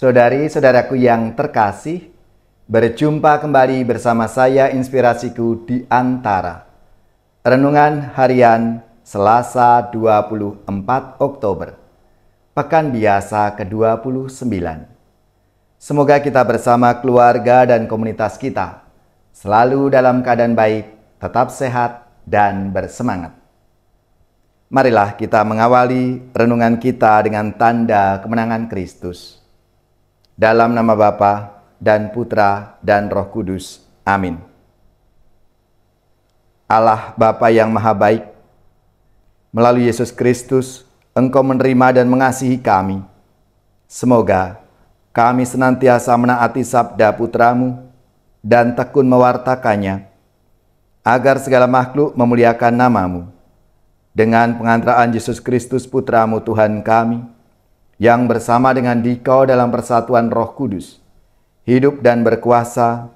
Saudari-saudaraku yang terkasih, berjumpa kembali bersama saya Inspirasiku di Antara. Renungan Harian Selasa 24 Oktober, Pekan Biasa ke-29. Semoga kita bersama keluarga dan komunitas kita selalu dalam keadaan baik, tetap sehat, dan bersemangat. Marilah kita mengawali renungan kita dengan tanda kemenangan Kristus. Dalam nama Bapa dan Putra dan Roh Kudus. Amin. Allah Bapa yang Maha Baik, melalui Yesus Kristus, Engkau menerima dan mengasihi kami. Semoga kami senantiasa menaati sabda Putramu dan tekun mewartakannya, agar segala makhluk memuliakan nama-Mu. Dengan pengantaraan Yesus Kristus Putramu Tuhan kami, yang bersama dengan Dikau dalam persatuan Roh Kudus, hidup dan berkuasa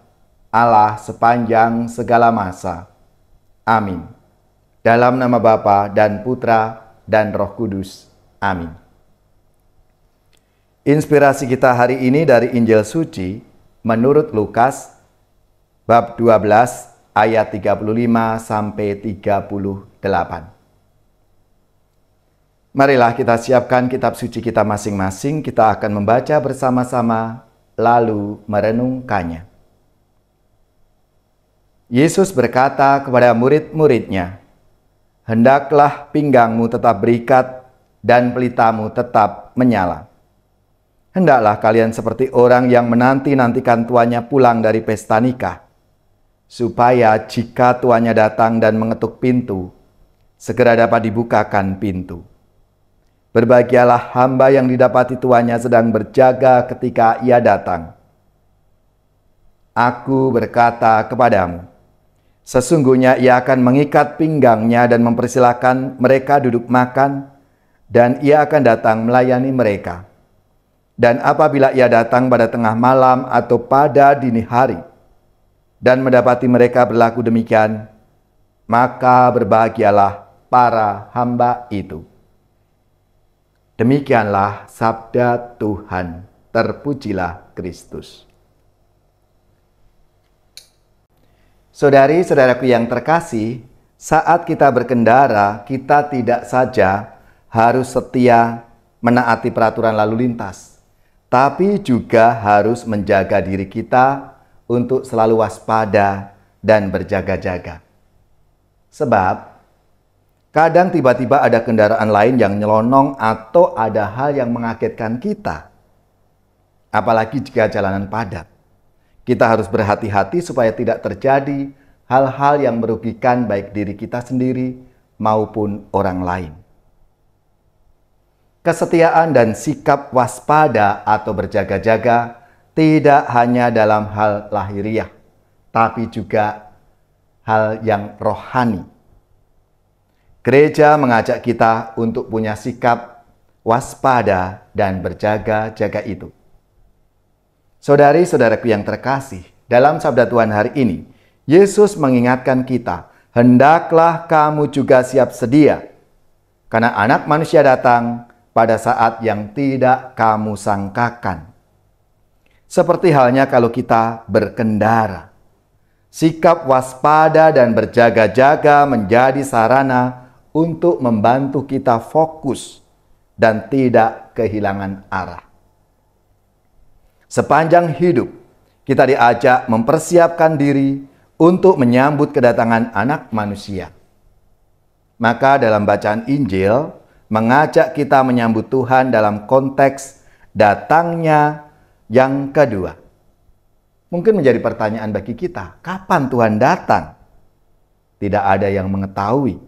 Allah sepanjang segala masa. Amin. Dalam nama Bapa dan Putra dan Roh Kudus. Amin. Inspirasi kita hari ini dari Injil Suci menurut Lukas bab 12 ayat 35 sampai 38. Marilah kita siapkan kitab suci kita masing-masing. Kita akan membaca bersama-sama lalu merenungkannya. Yesus berkata kepada murid-muridnya, "Hendaklah pinggangmu tetap berikat dan pelitamu tetap menyala. Hendaklah kalian seperti orang yang menanti-nantikan tuannya pulang dari pesta nikah, supaya jika tuannya datang dan mengetuk pintu, segera dapat dibukakan pintu. Berbahagialah hamba yang didapati tuannya sedang berjaga ketika ia datang. Aku berkata kepadamu, sesungguhnya ia akan mengikat pinggangnya dan mempersilahkan mereka duduk makan, dan ia akan datang melayani mereka. Dan apabila ia datang pada tengah malam atau pada dini hari, dan mendapati mereka berlaku demikian, maka berbahagialah para hamba itu." Demikianlah sabda Tuhan. Terpujilah Kristus. Saudari-saudaraku yang terkasih, saat kita berkendara, kita tidak saja harus setia menaati peraturan lalu lintas, tapi juga harus menjaga diri kita untuk selalu waspada dan berjaga-jaga. Sebab kadang tiba-tiba ada kendaraan lain yang nyelonong atau ada hal yang mengagetkan kita. Apalagi jika jalanan padat. Kita harus berhati-hati supaya tidak terjadi hal-hal yang merugikan baik diri kita sendiri maupun orang lain. Kesetiaan dan sikap waspada atau berjaga-jaga tidak hanya dalam hal lahiriah, tapi juga hal yang rohani. Gereja mengajak kita untuk punya sikap waspada dan berjaga-jaga itu. Saudari-saudaraku yang terkasih, dalam sabda Tuhan hari ini, Yesus mengingatkan kita, hendaklah kamu juga siap sedia, karena Anak Manusia datang pada saat yang tidak kamu sangkakan. Seperti halnya kalau kita berkendara, sikap waspada dan berjaga-jaga menjadi sarana untuk membantu kita fokus dan tidak kehilangan arah. Sepanjang hidup, kita diajak mempersiapkan diri untuk menyambut kedatangan Anak Manusia. Maka dalam bacaan Injil, mengajak kita menyambut Tuhan dalam konteks datangnya yang kedua. Mungkin menjadi pertanyaan bagi kita, kapan Tuhan datang? Tidak ada yang mengetahui.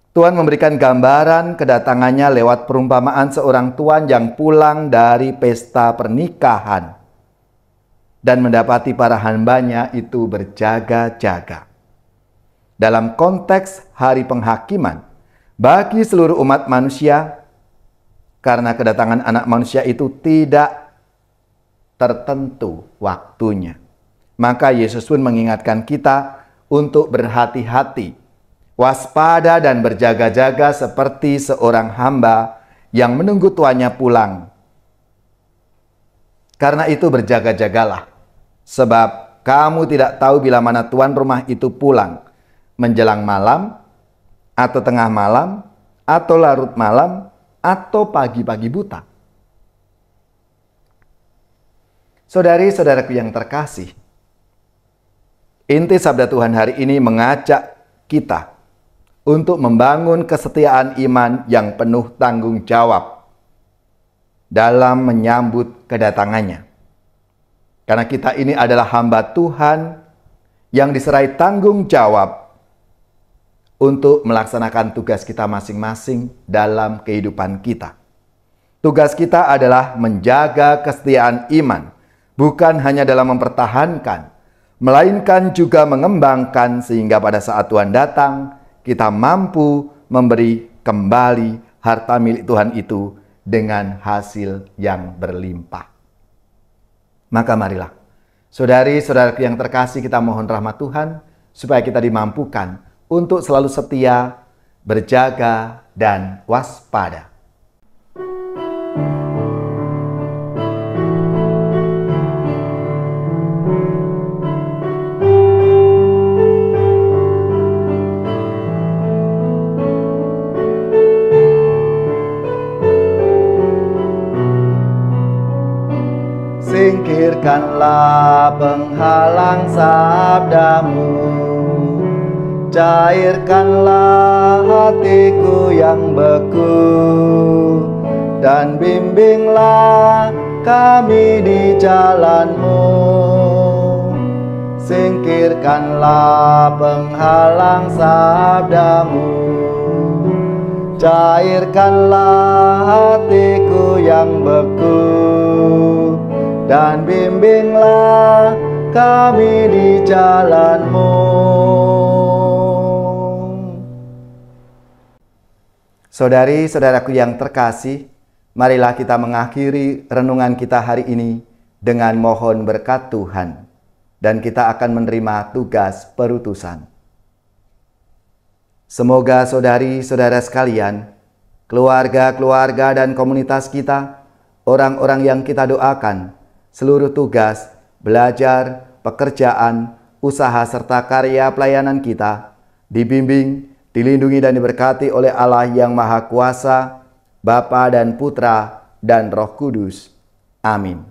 Tuhan memberikan gambaran kedatangannya lewat perumpamaan seorang tuan yang pulang dari pesta pernikahan dan mendapati para hambanya itu berjaga-jaga. Dalam konteks hari penghakiman bagi seluruh umat manusia, karena kedatangan Anak Manusia itu tidak tertentu waktunya, maka Yesus pun mengingatkan kita untuk berhati-hati, waspada dan berjaga-jaga seperti seorang hamba yang menunggu tuannya pulang. Karena itu berjaga-jagalah, sebab kamu tidak tahu bila mana tuan rumah itu pulang, menjelang malam, atau tengah malam, atau larut malam, atau pagi-pagi buta. Saudari-saudaraku yang terkasih, inti sabda Tuhan hari ini mengajak kita untuk membangun kesetiaan iman yang penuh tanggung jawab dalam menyambut kedatangannya. Karena kita ini adalah hamba Tuhan yang diserai tanggung jawab untuk melaksanakan tugas kita masing-masing dalam kehidupan kita. Tugas kita adalah menjaga kesetiaan iman, bukan hanya dalam mempertahankan, melainkan juga mengembangkan sehingga pada saat Tuhan datang, kita mampu memberi kembali harta milik Tuhan itu dengan hasil yang berlimpah. Maka marilah, saudari-saudaraku yang terkasih, kita mohon rahmat Tuhan supaya kita dimampukan untuk selalu setia, berjaga, dan waspada. Singkirkanlah penghalang sabdamu, cairkanlah hatiku yang beku, dan bimbinglah kami di jalanmu. Singkirkanlah penghalang sabdamu, cairkanlah hatiku yang beku, dan bimbinglah kami di jalanmu. Saudari-saudaraku yang terkasih, marilah kita mengakhiri renungan kita hari ini dengan mohon berkat Tuhan, dan kita akan menerima tugas perutusan. Semoga saudari-saudara sekalian, keluarga-keluarga dan komunitas kita, orang-orang yang kita doakan, seluruh tugas, belajar, pekerjaan, usaha serta karya pelayanan kita dibimbing, dilindungi dan diberkati oleh Allah yang Maha Kuasa, Bapa dan Putra dan Roh Kudus. Amin.